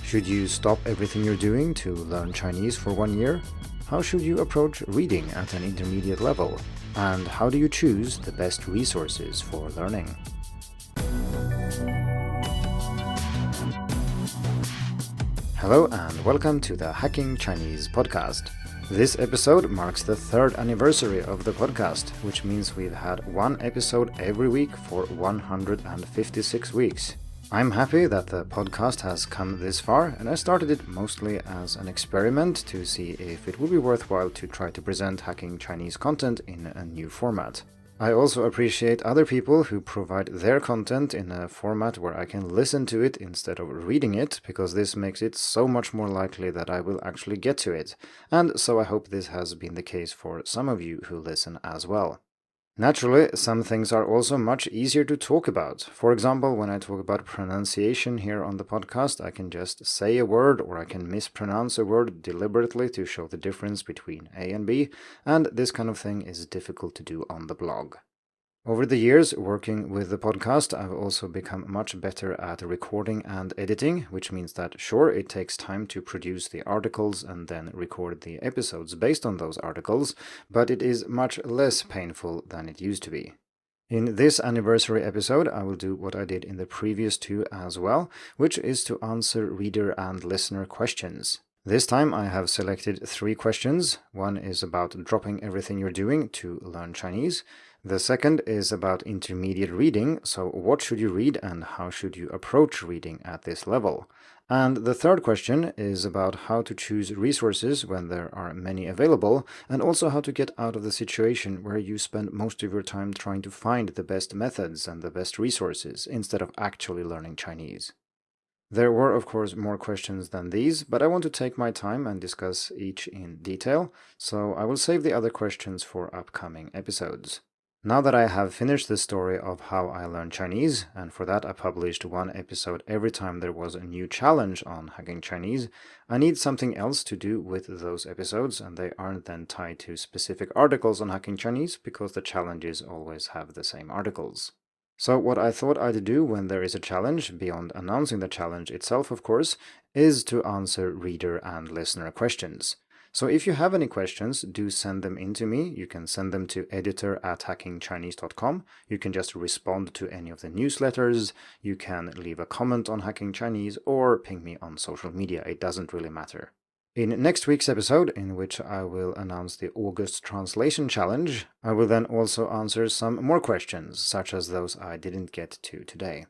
Should you stop everything you're doing to learn Chinese for 1 year? How should you approach reading at an intermediate level? And how do you choose the best resources for learning? Hello and welcome to the Hacking Chinese podcast. This episode marks the 3rd anniversary of the podcast, which means we've had one episode every week for 156 weeks. I'm happy that the podcast has come this far, and I started it mostly as an experiment to see if it would be worthwhile to try to present Hacking Chinese content in a new format. I also appreciate other people who provide their content in a format where I can listen to it instead of reading it, because this makes it so much more likely that I will actually get to it, and so I hope this has been the case for some of you who listen as well. Naturally, some things are also much easier to talk about. For example, when I talk about pronunciation here on the podcast, I can just say a word or I can mispronounce a word deliberately to show the difference between A and B, and this kind of thing is difficult to do on the blog. Over the years, working with the podcast, I've also become much better at recording and editing, which means that sure, it takes time to produce the articles and then record the episodes based on those articles, but it is much less painful than it used to be. In this anniversary episode, I will do what I did in the previous 2 as well, which is to answer reader and listener questions. This time I have selected 3 questions. One is about dropping everything you're doing to learn Chinese. The second is about intermediate reading, so what should you read and how should you approach reading at this level? And the third question is about how to choose resources when there are many available, and also how to get out of the situation where you spend most of your time trying to find the best methods and the best resources instead of actually learning Chinese. There were, of course, more questions than these, but I want to take my time and discuss each in detail, so I will save the other questions for upcoming episodes. Now that I have finished the story of how I learned Chinese, and for that I published 1 episode every time there was a new challenge on Hacking Chinese, I need something else to do with those episodes, and they aren't then tied to specific articles on Hacking Chinese because the challenges always have the same articles. So what I thought I'd do when there is a challenge, beyond announcing the challenge itself of course, is to answer reader and listener questions. So if you have any questions, do send them in to me. You can send them to editor@hackingchinese.com. You can just respond to any of the newsletters. You can leave a comment on Hacking Chinese or ping me on social media. It doesn't really matter. In next week's episode, in which I will announce the August Translation Challenge, I will then also answer some more questions, such as those I didn't get to today.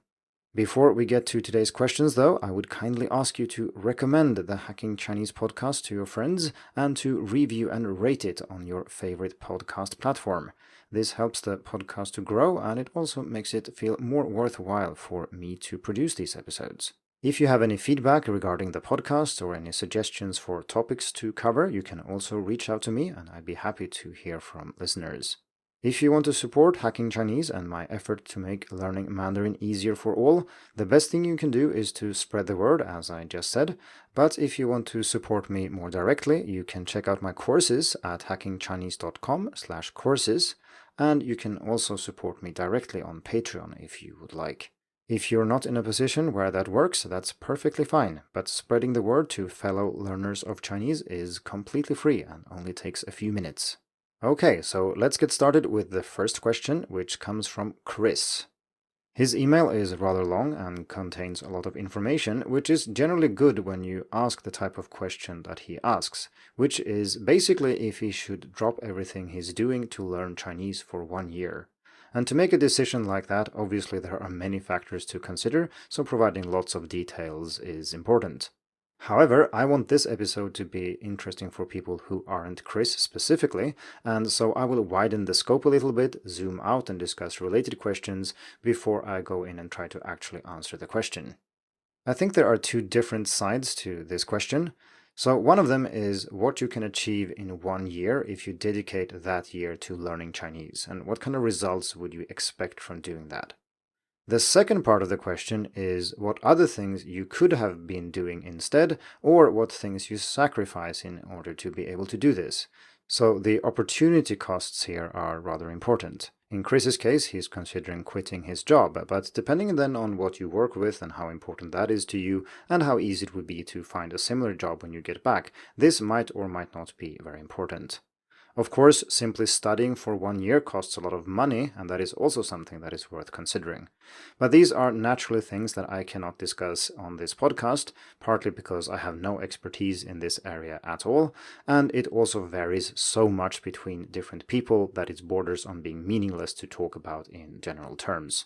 Before we get to today's questions, though, I would kindly ask you to recommend the Hacking Chinese podcast to your friends and to review and rate it on your favorite podcast platform. This helps the podcast to grow, and it also makes it feel more worthwhile for me to produce these episodes. If you have any feedback regarding the podcast or any suggestions for topics to cover, you can also reach out to me, and I'd be happy to hear from listeners. If you want to support Hacking Chinese and my effort to make learning Mandarin easier for all, the best thing you can do is to spread the word, as I just said. But if you want to support me more directly, you can check out my courses at hackingchinese.com/courses, and you can also support me directly on Patreon if you would like. If you're not in a position where that works, that's perfectly fine, but spreading the word to fellow learners of Chinese is completely free and only takes a few minutes. Okay, so let's get started with the first question, which comes from Chris. His email is rather long and contains a lot of information, which is generally good when you ask the type of question that he asks, which is basically if he should drop everything he's doing to learn Chinese for 1 year. And to make a decision like that, obviously there are many factors to consider, so providing lots of details is important. However, I want this episode to be interesting for people who aren't Chris specifically, and so I will widen the scope a little bit, zoom out and discuss related questions before I go in and try to actually answer the question. I think there are 2 different sides to this question. So one of them is what you can achieve in 1 year if you dedicate that year to learning Chinese, and what kind of results would you expect from doing that? The second part of the question is what other things you could have been doing instead, or what things you sacrifice in order to be able to do this. So the opportunity costs here are rather important. In Chris's case, he's considering quitting his job, but depending then on what you work with and how important that is to you, and how easy it would be to find a similar job when you get back, this might or might not be very important. Of course, simply studying for 1 year costs a lot of money, and that is also something that is worth considering. But these are naturally things that I cannot discuss on this podcast, partly because I have no expertise in this area at all, and it also varies so much between different people that it borders on being meaningless to talk about in general terms.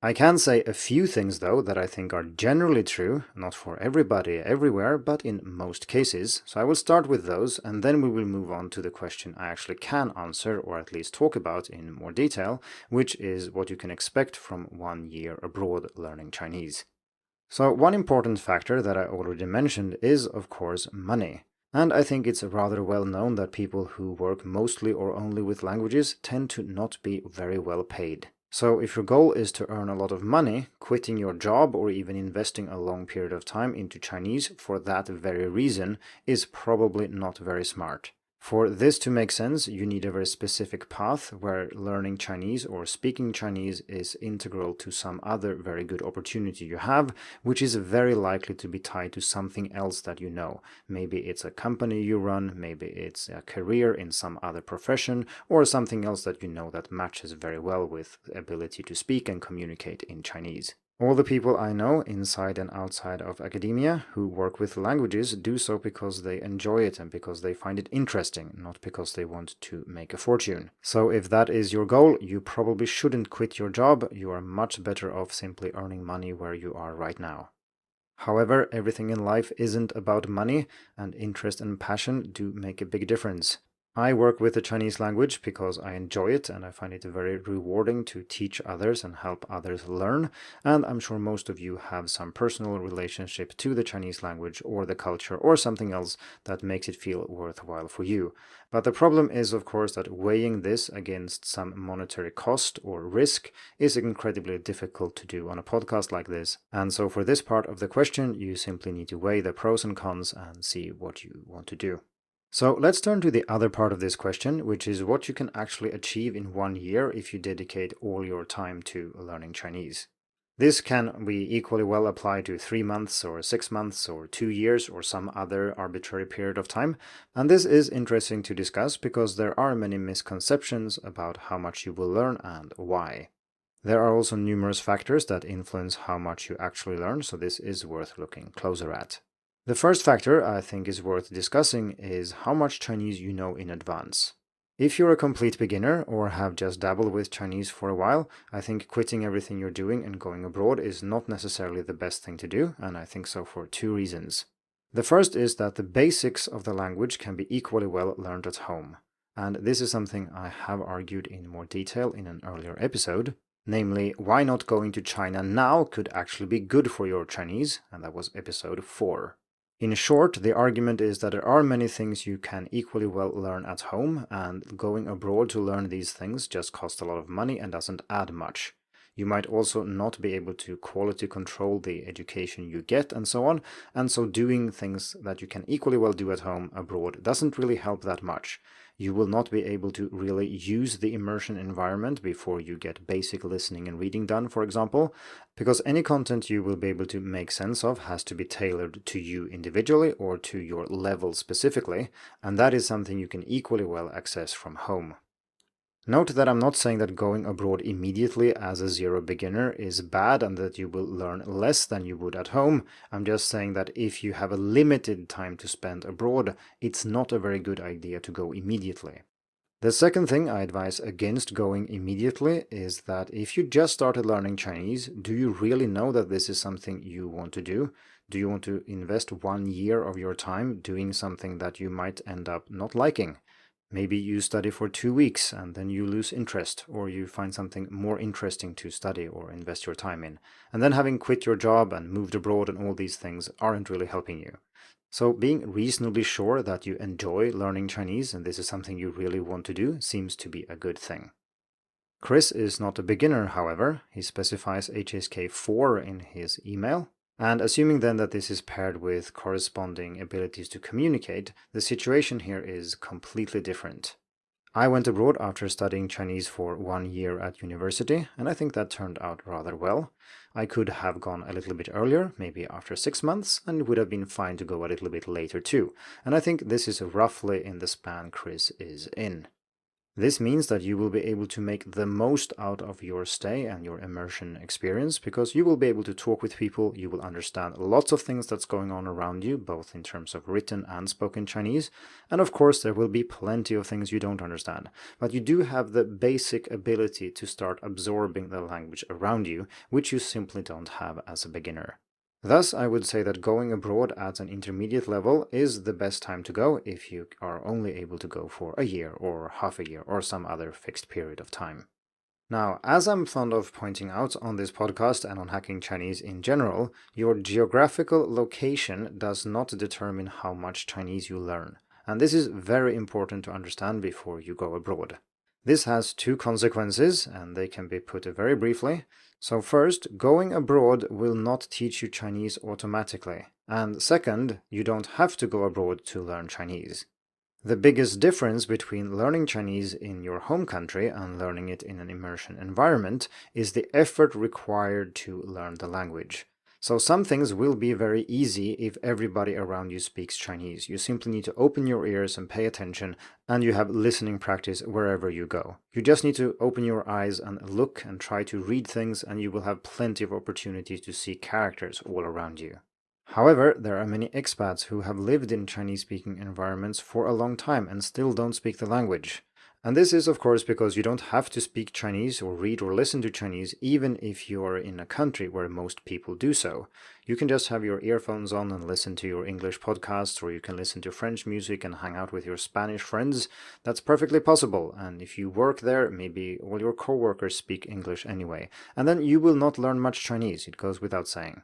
I can say a few things, though, that I think are generally true, not for everybody everywhere, but in most cases. So I will start with those, and then we will move on to the question I actually can answer, or at least talk about in more detail, which is what you can expect from 1 year abroad learning Chinese. So one important factor that I already mentioned is, of course, money. And I think it's rather well known that people who work mostly or only with languages tend to not be very well paid. So if your goal is to earn a lot of money, quitting your job or even investing a long period of time into Chinese for that very reason is probably not very smart. For this to make sense, you need a very specific path where learning Chinese or speaking Chinese is integral to some other very good opportunity you have, which is very likely to be tied to something else that you know. Maybe it's a company you run, maybe it's a career in some other profession, or something else that you know that matches very well with the ability to speak and communicate in Chinese. All the people I know, inside and outside of academia, who work with languages do so because they enjoy it and because they find it interesting, not because they want to make a fortune. So if that is your goal, you probably shouldn't quit your job. You are much better off simply earning money where you are right now. However, everything in life isn't about money, and interest and passion do make a big difference. I work with the Chinese language because I enjoy it and I find it very rewarding to teach others and help others learn, and I'm sure most of you have some personal relationship to the Chinese language or the culture or something else that makes it feel worthwhile for you. But the problem is, of course, that weighing this against some monetary cost or risk is incredibly difficult to do on a podcast like this, and so for this part of the question, you simply need to weigh the pros and cons and see what you want to do. So let's turn to the other part of this question, which is what you can actually achieve in 1 year if you dedicate all your time to learning Chinese. This can be equally well applied to 3 months or 6 months or 2 years or some other arbitrary period of time, and this is interesting to discuss because there are many misconceptions about how much you will learn and why. There are also numerous factors that influence how much you actually learn, so this is worth looking closer at. The first factor I think is worth discussing is how much Chinese you know in advance. If you're a complete beginner or have just dabbled with Chinese for a while, I think quitting everything you're doing and going abroad is not necessarily the best thing to do, and I think so for 2 reasons. The first is that the basics of the language can be equally well learned at home, and this is something I have argued in more detail in an earlier episode. Namely, why not going to China now could actually be good for your Chinese, and that was episode 4. In short, the argument is that there are many things you can equally well learn at home, and going abroad to learn these things just costs a lot of money and doesn't add much. You might also not be able to quality control the education you get and so on, and so doing things that you can equally well do at home abroad doesn't really help that much. You will not be able to really use the immersion environment before you get basic listening and reading done, for example, because any content you will be able to make sense of has to be tailored to you individually or to your level specifically, and that is something you can equally well access from home. Note that I'm not saying that going abroad immediately as a zero beginner is bad and that you will learn less than you would at home. I'm just saying that if you have a limited time to spend abroad, it's not a very good idea to go immediately. The second thing I advise against going immediately is that if you just started learning Chinese, do you really know that this is something you want to do? Do you want to invest 1 year of your time doing something that you might end up not liking? Maybe you study for 2 weeks and then you lose interest, or you find something more interesting to study or invest your time in. And then having quit your job and moved abroad and all these things aren't really helping you. So being reasonably sure that you enjoy learning Chinese and this is something you really want to do seems to be a good thing. Chris is not a beginner, however. He specifies HSK 4 in his email. And assuming then that this is paired with corresponding abilities to communicate, the situation here is completely different. I went abroad after studying Chinese for 1 year at university, and I think that turned out rather well. I could have gone a little bit earlier, maybe after 6 months, and it would have been fine to go a little bit later too. And I think this is roughly in the span Chris is in. This means that you will be able to make the most out of your stay and your immersion experience because you will be able to talk with people, you will understand lots of things that's going on around you, both in terms of written and spoken Chinese, and of course there will be plenty of things you don't understand, but you do have the basic ability to start absorbing the language around you, which you simply don't have as a beginner. Thus, I would say that going abroad at an intermediate level is the best time to go if you are only able to go for a year or half a year or some other fixed period of time. Now, as I'm fond of pointing out on this podcast and on Hacking Chinese in general, your geographical location does not determine how much Chinese you learn. And this is very important to understand before you go abroad. This has two consequences, and they can be put very briefly. So first, going abroad will not teach you Chinese automatically. And second, you don't have to go abroad to learn Chinese. The biggest difference between learning Chinese in your home country and learning it in an immersion environment is the effort required to learn the language. So some things will be very easy if everybody around you speaks Chinese. You simply need to open your ears and pay attention, and you have listening practice wherever you go. You just need to open your eyes and look and try to read things, and you will have plenty of opportunities to see characters all around you. However, there are many expats who have lived in Chinese-speaking environments for a long time and still don't speak the language. And this is, of course, because you don't have to speak Chinese or read or listen to Chinese even if you are in a country where most people do so. You can just have your earphones on and listen to your English podcasts, or you can listen to French music and hang out with your Spanish friends. That's perfectly possible, and if you work there, maybe all your coworkers speak English anyway. And then you will not learn much Chinese, it goes without saying.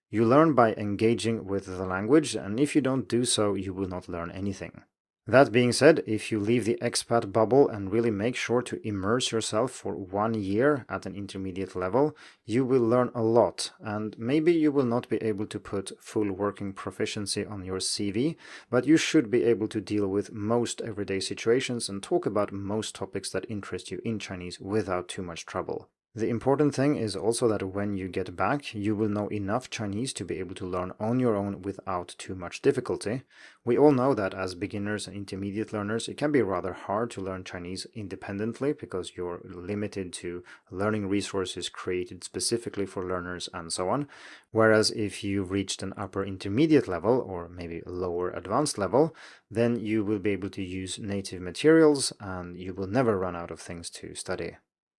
You learn by engaging with the language, and if you don't do so, you will not learn anything. That being said, if you leave the expat bubble and really make sure to immerse yourself for 1 year at an intermediate level, you will learn a lot, and maybe you will not be able to put full working proficiency on your CV, but you should be able to deal with most everyday situations and talk about most topics that interest you in Chinese without too much trouble. The important thing is also that when you get back, you will know enough Chinese to be able to learn on your own without too much difficulty. We all know that as beginners and intermediate learners, it can be rather hard to learn Chinese independently because you're limited to learning resources created specifically for learners and so on. Whereas if you've reached an upper intermediate level or maybe a lower advanced level, then you will be able to use native materials and you will never run out of things to study.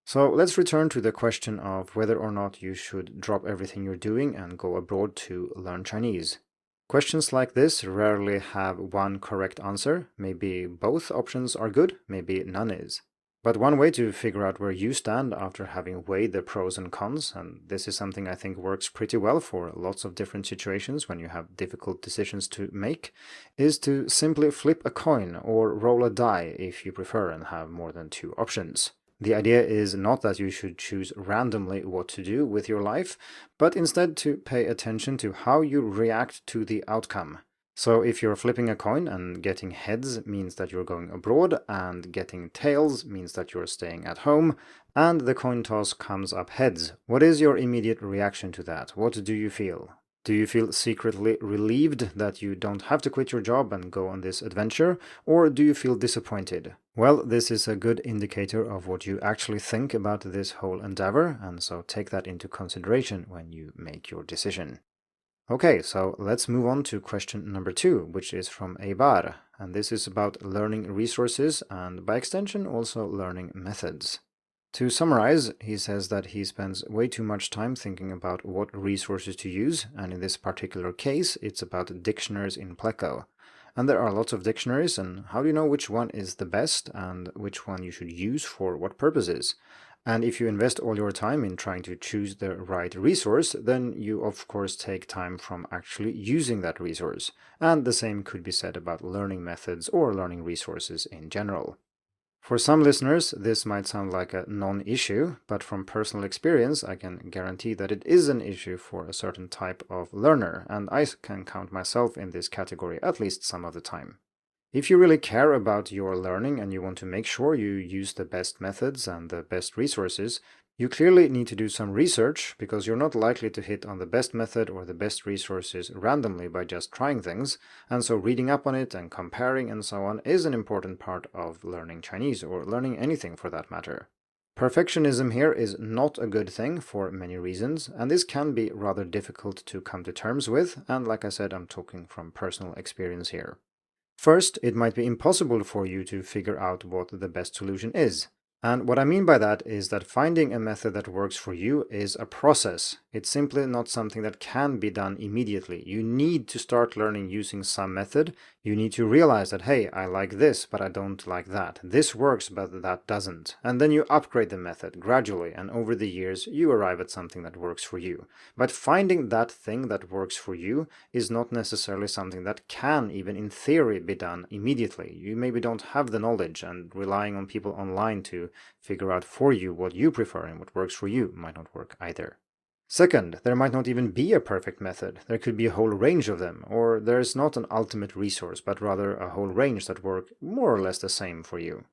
So let's return to the question of whether or not you should drop everything you're doing and go abroad to learn Chinese. Questions like this rarely have one correct answer. Maybe both options are good, maybe none is. But one way to figure out where you stand after having weighed the pros and cons, and this is something I think works pretty well for lots of different situations when you have difficult decisions to make, is to simply flip a coin or roll a die if you prefer and have more than two options. The idea is not that you should choose randomly what to do with your life, but instead to pay attention to how you react to the outcome. So if you're flipping a coin and getting heads means that you're going abroad, and getting tails means that you're staying at home, and the coin toss comes up heads, what is your immediate reaction to that? What do you feel? Do you feel secretly relieved that you don't have to quit your job and go on this adventure, or do you feel disappointed? Well, this is a good indicator of what you actually think about this whole endeavor, and so take that into consideration when you make your decision. Okay, so let's move on to question number 2, which is from Eibar, and this is about learning resources and by extension also learning methods. To summarize, he says that he spends way too much time thinking about what resources to use, and in this particular case, it's about dictionaries in Pleco. And there are lots of dictionaries, and how do you know which one is the best and which one you should use for what purposes? And if you invest all your time in trying to choose the right resource, then you of course take time from actually using that resource. And the same could be said about learning methods or learning resources in general. For some listeners, this might sound like a non-issue, but from personal experience, I can guarantee that it is an issue for a certain type of learner, and I can count myself in this category at least some of the time. If you really care about your learning and you want to make sure you use the best methods and the best resources, you clearly need to do some research because you're not likely to hit on the best method or the best resources randomly by just trying things, and so reading up on it and comparing and so on is an important part of learning Chinese or learning anything for that matter. Perfectionism here is not a good thing for many reasons, and this can be rather difficult to come to terms with, and like I said, I'm talking from personal experience here. First, it might be impossible for you to figure out what the best solution is. And what I mean by that is that finding a method that works for you is a process. It's simply not something that can be done immediately. You need to start learning using some method. You need to realize that, hey, I like this, but I don't like that. This works, but that doesn't. And then you upgrade the method gradually, and over the years, you arrive at something that works for you. But finding that thing that works for you is not necessarily something that can, even in theory, be done immediately. You maybe don't have the knowledge, and relying on people online to figure out for you what you prefer and what works for you might not work either. Second, there might not even be a perfect method. There could be a whole range of them, or there's not an ultimate resource, but rather a whole range that work more or less the same for you.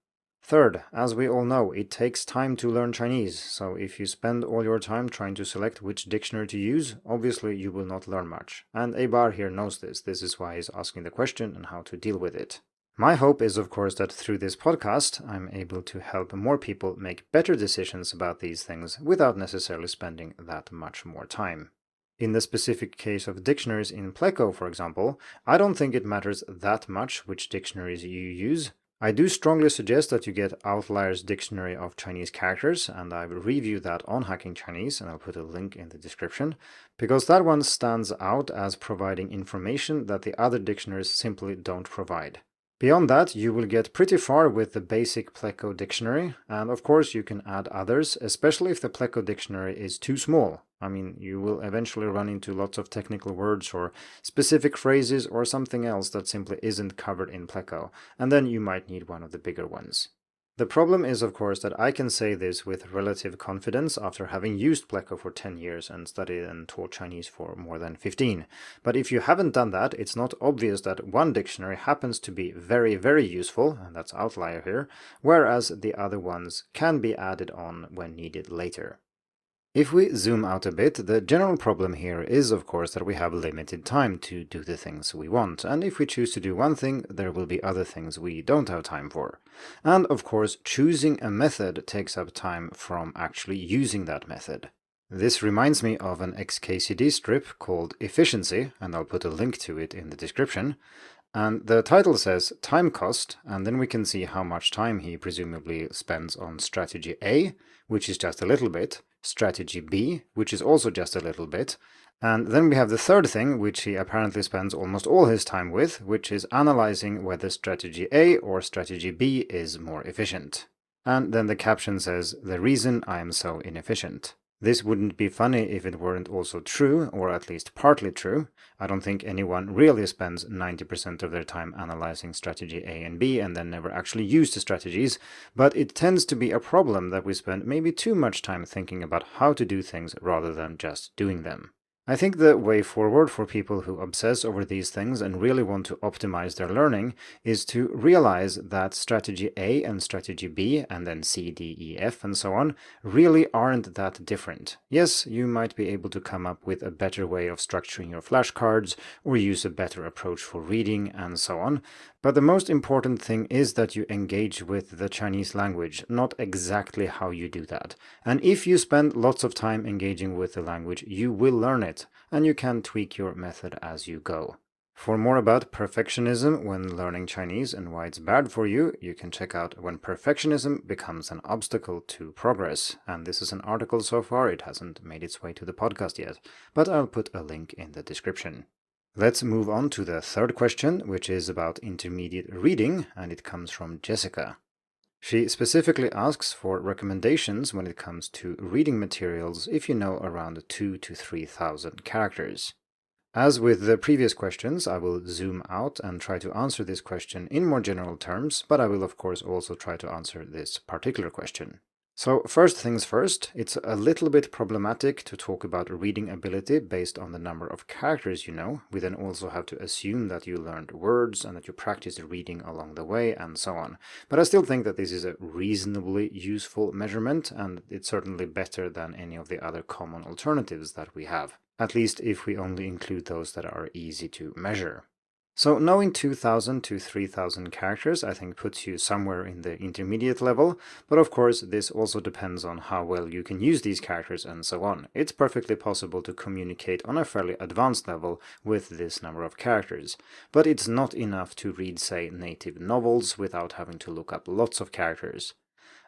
Third, as we all know, it takes time to learn Chinese, so if you spend all your time trying to select which dictionary to use, obviously you will not learn much. And Eibar here knows this. This is why he's asking the question and how to deal with it. My hope is, of course, that through this podcast, I'm able to help more people make better decisions about these things without necessarily spending that much more time. In the specific case of dictionaries in Pleco, for example, I don't think it matters that much which dictionaries you use. I do strongly suggest that you get Outlier's Dictionary of Chinese Characters, and I've reviewed that on Hacking Chinese, and I'll put a link in the description, because that one stands out as providing information that the other dictionaries simply don't provide. Beyond that, you will get pretty far with the basic Pleco dictionary, and of course you can add others, especially if the Pleco dictionary is too small. I mean, you will eventually run into lots of technical words or specific phrases or something else that simply isn't covered in Pleco, and then you might need one of the bigger ones. The problem is, of course, that I can say this with relative confidence after having used Pleco for 10 years and studied and taught Chinese for more than 15. But if you haven't done that, it's not obvious that one dictionary happens to be very, very useful, and that's Outlier here, whereas the other ones can be added on when needed later. If we zoom out a bit, the general problem here is, of course, that we have limited time to do the things we want, and if we choose to do one thing, there will be other things we don't have time for. And, of course, choosing a method takes up time from actually using that method. This reminds me of an XKCD strip called Efficiency, and I'll put a link to it in the description. And the title says time cost, and then we can see how much time he presumably spends on strategy A, which is just a little bit, strategy B, which is also just a little bit, and then we have the third thing, which he apparently spends almost all his time with, which is analyzing whether strategy A or strategy B is more efficient. And then the caption says, "The reason I am so inefficient." This wouldn't be funny if it weren't also true, or at least partly true. I don't think anyone really spends 90% of their time analyzing strategy A and B and then never actually use the strategies, but it tends to be a problem that we spend maybe too much time thinking about how to do things rather than just doing them. I think the way forward for people who obsess over these things and really want to optimize their learning is to realize that strategy A and strategy B, and then C, D, E, F, and so on, really aren't that different. Yes, you might be able to come up with a better way of structuring your flashcards, or use a better approach for reading, and so on, but the most important thing is that you engage with the Chinese language, not exactly how you do that. And if you spend lots of time engaging with the language, you will learn it, and you can tweak your method as you go. For more about perfectionism when learning Chinese and why it's bad for you, you can check out When Perfectionism Becomes an Obstacle to Progress. And this is an article so far, it hasn't made its way to the podcast yet, but I'll put a link in the description. Let's move on to the third question, which is about intermediate reading, and it comes from Jessica. She specifically asks for recommendations when it comes to reading materials if you know around 2,000 to 3,000 characters. As with the previous questions, I will zoom out and try to answer this question in more general terms, but I will of course also try to answer this particular question. So first things first, it's a little bit problematic to talk about reading ability based on the number of characters you know. We then also have to assume that you learned words and that you practiced reading along the way and so on. But I still think that this is a reasonably useful measurement, and it's certainly better than any of the other common alternatives that we have, at least if we only include those that are easy to measure. So knowing 2000 to 3000 characters I think puts you somewhere in the intermediate level, but of course this also depends on how well you can use these characters and so on. It's perfectly possible to communicate on a fairly advanced level with this number of characters, but it's not enough to read, say, native novels without having to look up lots of characters.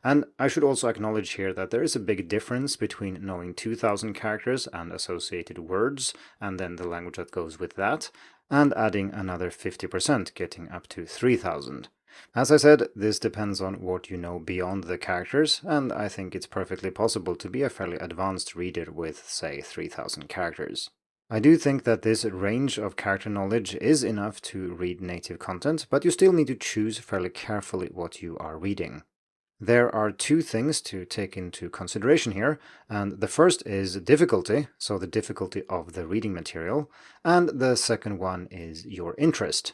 And I should also acknowledge here that there is a big difference between knowing 2000 characters and associated words, and then the language that goes with that, and adding another 50%, getting up to 3000. As I said, this depends on what you know beyond the characters, and I think it's perfectly possible to be a fairly advanced reader with, say, 3000 characters. I do think that this range of character knowledge is enough to read native content, but you still need to choose fairly carefully what you are reading. There are two things to take into consideration here, and the first is difficulty, so the difficulty of the reading material, and the second one is your interest.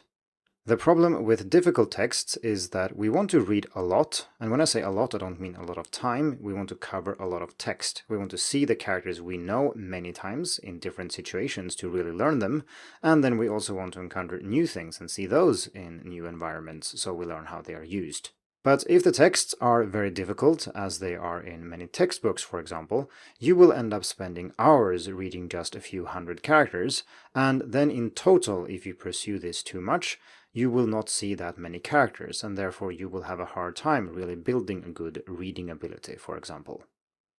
The problem with difficult texts is that we want to read a lot, and when I say a lot, I don't mean a lot of time. We want to cover a lot of text. We want to see the characters we know many times in different situations to really learn them, and then we also want to encounter new things and see those in new environments so we learn how they are used. But if the texts are very difficult, as they are in many textbooks for example, you will end up spending hours reading just a few hundred characters, and then in total, if you pursue this too much, you will not see that many characters, and therefore you will have a hard time really building a good reading ability, for example.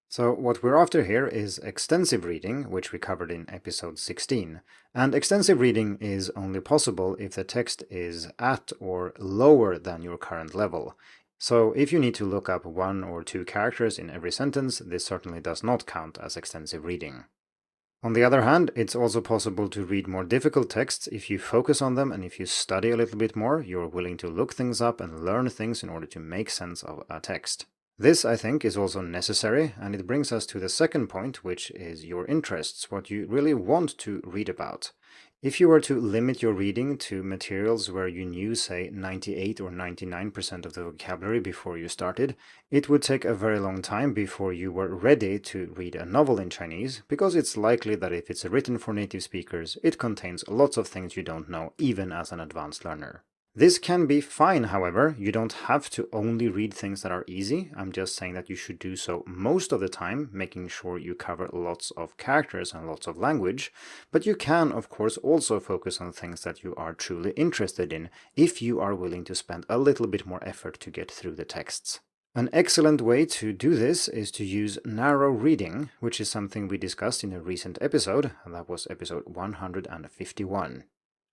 So what we're after here is extensive reading, which we covered in episode 16. And extensive reading is only possible if the text is at or lower than your current level. So if you need to look up 1 or 2 characters in every sentence, this certainly does not count as extensive reading. On the other hand, it's also possible to read more difficult texts if you focus on them and if you study a little bit more, you're willing to look things up and learn things in order to make sense of a text. This, I think, is also necessary, and it brings us to the second point, which is your interests, what you really want to read about. If you were to limit your reading to materials where you knew, say, 98 or 99% of the vocabulary before you started, it would take a very long time before you were ready to read a novel in Chinese, because it's likely that if it's written for native speakers, it contains lots of things you don't know, even as an advanced learner. This can be fine, however. You don't have to only read things that are easy. I'm just saying that you should do so most of the time, making sure you cover lots of characters and lots of language. But you can, of course, also focus on things that you are truly interested in, if you are willing to spend a little bit more effort to get through the texts. An excellent way to do this is to use narrow reading, which is something we discussed in a recent episode. That was episode 151.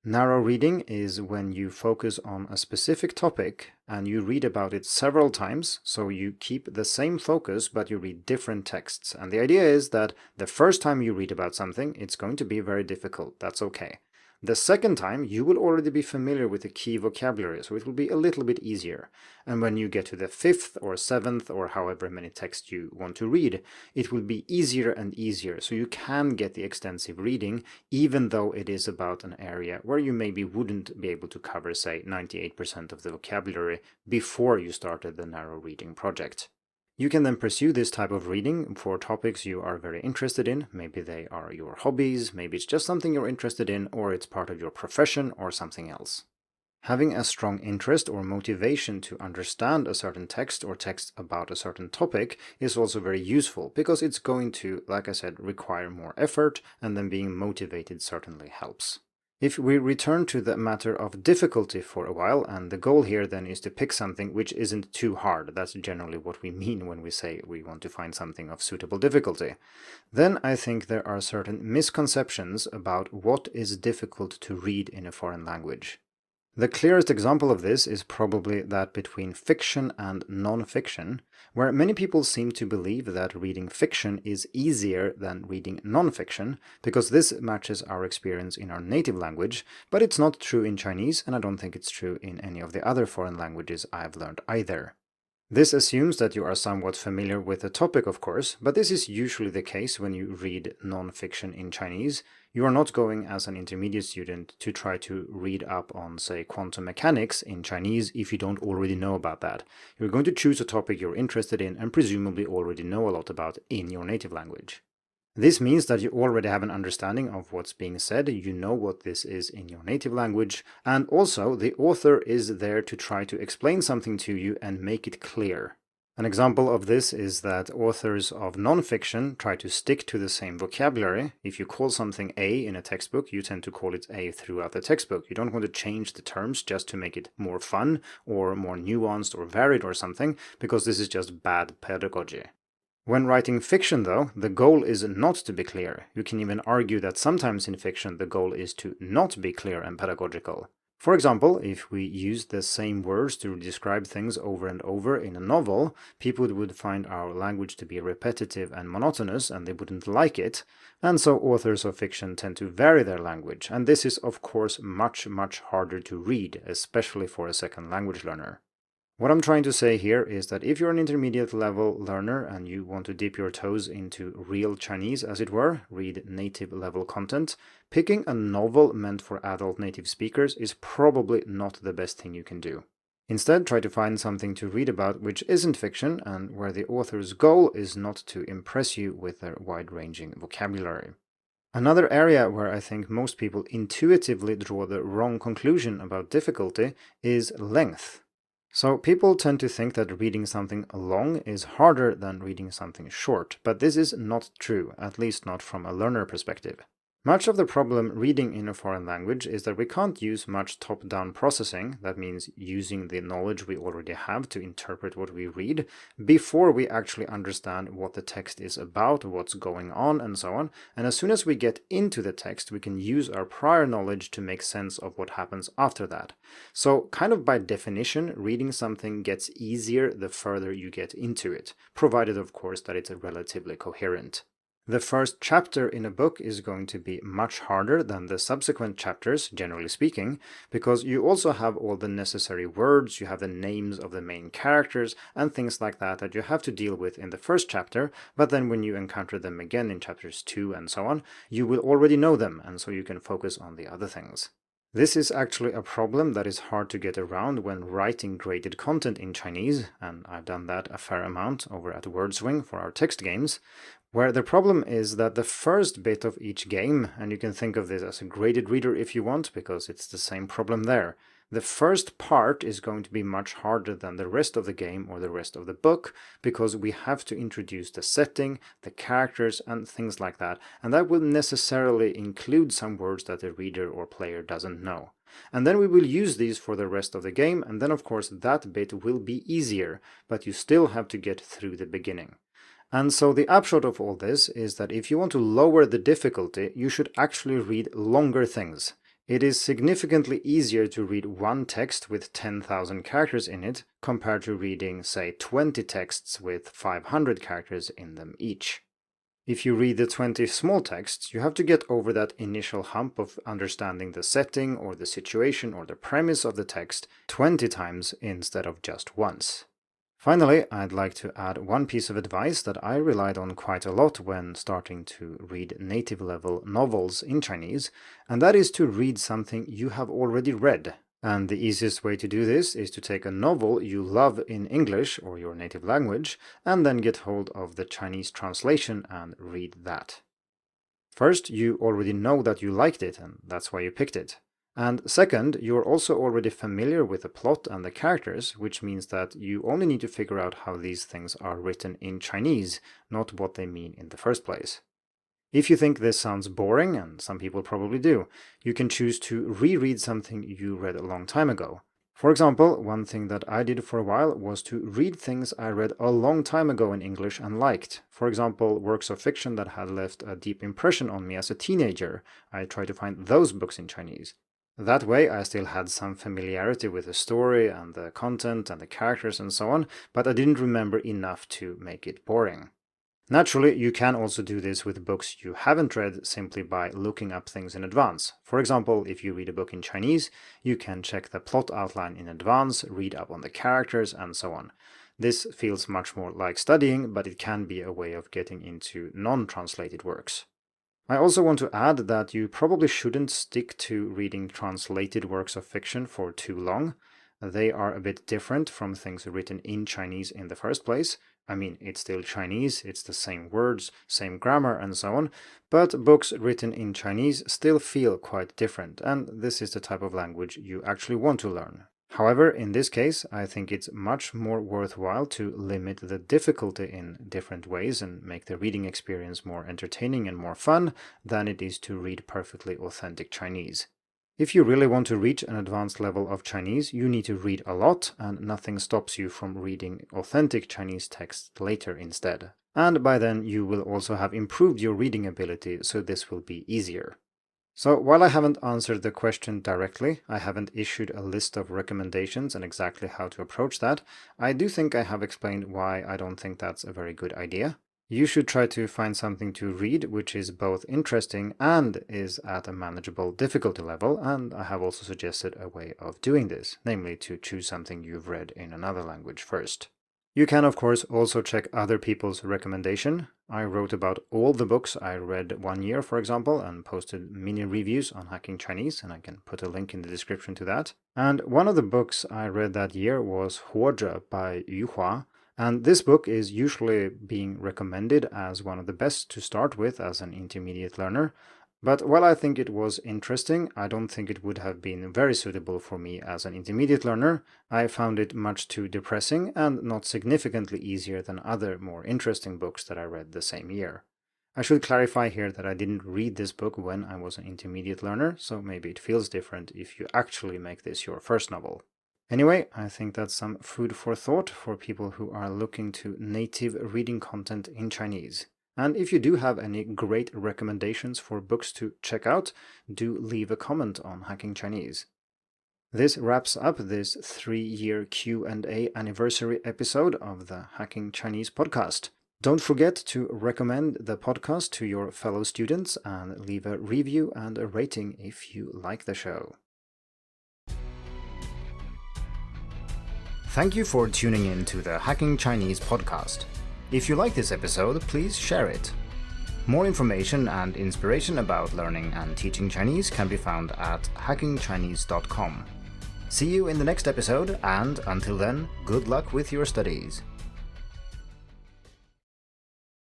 Narrow reading is when you focus on a specific topic and you read about it several times, so you keep the same focus but you read different texts. And the idea is that the first time you read about something, it's going to be very difficult. That's okay. The second time, you will already be familiar with the key vocabulary, so it will be a little bit easier. And when you get to the 5th or 7th or however many texts you want to read, it will be easier and easier, so you can get the extensive reading, even though it is about an area where you maybe wouldn't be able to cover, say, 98% of the vocabulary before you started the narrow reading project. You can then pursue this type of reading for topics you are very interested in. Maybe they are your hobbies, maybe it's just something you're interested in, or it's part of your profession or something else. Having a strong interest or motivation to understand a certain text or text about a certain topic is also very useful, because it's going to, like I said, require more effort, and then being motivated certainly helps. If we return to the matter of difficulty for a while, and the goal here then is to pick something which isn't too hard, that's generally what we mean when we say we want to find something of suitable difficulty, then I think there are certain misconceptions about what is difficult to read in a foreign language. The clearest example of this is probably that between fiction and non-fiction, where many people seem to believe that reading fiction is easier than reading non-fiction, because this matches our experience in our native language, but it's not true in Chinese, and I don't think it's true in any of the other foreign languages I've learned either. This assumes that you are somewhat familiar with the topic, of course, but this is usually the case when you read non-fiction in Chinese. You are not going as an intermediate student to try to read up on, say, quantum mechanics in Chinese if you don't already know about that. You're going to choose a topic you're interested in and presumably already know a lot about in your native language. This means that you already have an understanding of what's being said, you know what this is in your native language, and also the author is there to try to explain something to you and make it clear. An example of this is that authors of non-fiction try to stick to the same vocabulary. If you call something A in a textbook, you tend to call it A throughout the textbook. You don't want to change the terms just to make it more fun or more nuanced or varied or something, because this is just bad pedagogy. When writing fiction, though, the goal is not to be clear. You can even argue that sometimes in fiction the goal is to not be clear and pedagogical. For example, if we use the same words to describe things over and over in a novel, people would find our language to be repetitive and monotonous and they wouldn't like it, and so authors of fiction tend to vary their language, and this is of course much harder to read, especially for a second language learner. What I'm trying to say here is that if you're an intermediate level learner and you want to dip your toes into real Chinese, as it were, read native level content, picking a novel meant for adult native speakers is probably not the best thing you can do. Instead, try to find something to read about which isn't fiction and where the author's goal is not to impress you with their wide-ranging vocabulary. Another area where I think most people intuitively draw the wrong conclusion about difficulty is length. So people tend to think that reading something long is harder than reading something short, but this is not true, at least not from a learner perspective. Much of the problem reading in a foreign language is that we can't use much top-down processing, that means using the knowledge we already have to interpret what we read, before we actually understand what the text is about, what's going on, and so on. And as soon as we get into the text, we can use our prior knowledge to make sense of what happens after that. So, kind of by definition, reading something gets easier the further you get into it, provided of course that it's relatively coherent. The first chapter in a book is going to be much harder than the subsequent chapters, generally speaking, because you also have all the necessary words, you have the names of the main characters, and things like that that you have to deal with in the first chapter, but then when you encounter them again in chapters 2 and so on, you will already know them, and so you can focus on the other things. This is actually a problem that is hard to get around when writing graded content in Chinese, and I've done that a fair amount over at WordSwing for our text games, where the problem is that the first bit of each game, and you can think of this as a graded reader if you want, because it's the same problem there, the first part is going to be much harder than the rest of the game or the rest of the book, because we have to introduce the setting, the characters, and things like that, and that will necessarily include some words that the reader or player doesn't know. And then we will use these for the rest of the game, and then of course that bit will be easier, but you still have to get through the beginning. And so the upshot of all this is that if you want to lower the difficulty, you should actually read longer things. It is significantly easier to read one text with 10,000 characters in it compared to reading, say, 20 texts with 500 characters in them each. If you read the 20 small texts, you have to get over that initial hump of understanding the setting or the situation or the premise of the text 20 times instead of just once. Finally, I'd like to add one piece of advice that I relied on quite a lot when starting to read native-level novels in Chinese, and that is to read something you have already read. And the easiest way to do this is to take a novel you love in English or your native language, and then get hold of the Chinese translation and read that. First, you already know that you liked it, and that's why you picked it. And second, you're also already familiar with the plot and the characters, which means that you only need to figure out how these things are written in Chinese, not what they mean in the first place. If you think this sounds boring, and some people probably do, you can choose to reread something you read a long time ago. For example, one thing that I did for a while was to read things I read a long time ago in English and liked. For example, works of fiction that had left a deep impression on me as a teenager. I tried to find those books in Chinese. That way I still had some familiarity with the story and the content and the characters and so on, but I didn't remember enough to make it boring. Naturally, you can also do this with books you haven't read simply by looking up things in advance. For example, if you read a book in Chinese, you can check the plot outline in advance, read up on the characters, and so on. This feels much more like studying, but it can be a way of getting into non-translated works. I also want to add that you probably shouldn't stick to reading translated works of fiction for too long. They are a bit different from things written in Chinese in the first place. I mean, it's still Chinese, it's the same words, same grammar, and so on, but books written in Chinese still feel quite different, and this is the type of language you actually want to learn. However, in this case, I think it's much more worthwhile to limit the difficulty in different ways and make the reading experience more entertaining and more fun than it is to read perfectly authentic Chinese. If you really want to reach an advanced level of Chinese, you need to read a lot, and nothing stops you from reading authentic Chinese text later instead. And by then you will also have improved your reading ability, so this will be easier. So while I haven't answered the question directly, I haven't issued a list of recommendations and exactly how to approach that, I do think I have explained why I don't think that's a very good idea. You should try to find something to read which is both interesting and is at a manageable difficulty level, and I have also suggested a way of doing this, namely to choose something you've read in another language first. You can, of course, also check other people's recommendation. I wrote about all the books I read one year, for example, and posted mini reviews on Hacking Chinese, and I can put a link in the description to that. And one of the books I read that year was 活着 by Yu Hua, and this book is usually being recommended as one of the best to start with as an intermediate learner. But while I think it was interesting, I don't think it would have been very suitable for me as an intermediate learner. I found it much too depressing and not significantly easier than other more interesting books that I read the same year. I should clarify here that I didn't read this book when I was an intermediate learner, so maybe it feels different if you actually make this your first novel. Anyway, I think that's some food for thought for people who are looking to native reading content in Chinese. And if you do have any great recommendations for books to check out, do leave a comment on Hacking Chinese. This wraps up this 3-year Q&A anniversary episode of the Hacking Chinese podcast. Don't forget to recommend the podcast to your fellow students and leave a review and a rating if you like the show. Thank you for tuning in to the Hacking Chinese podcast. If you like this episode, please share it. More information and inspiration about learning and teaching Chinese can be found at hackingchinese.com. See you in the next episode, and until then, good luck with your studies.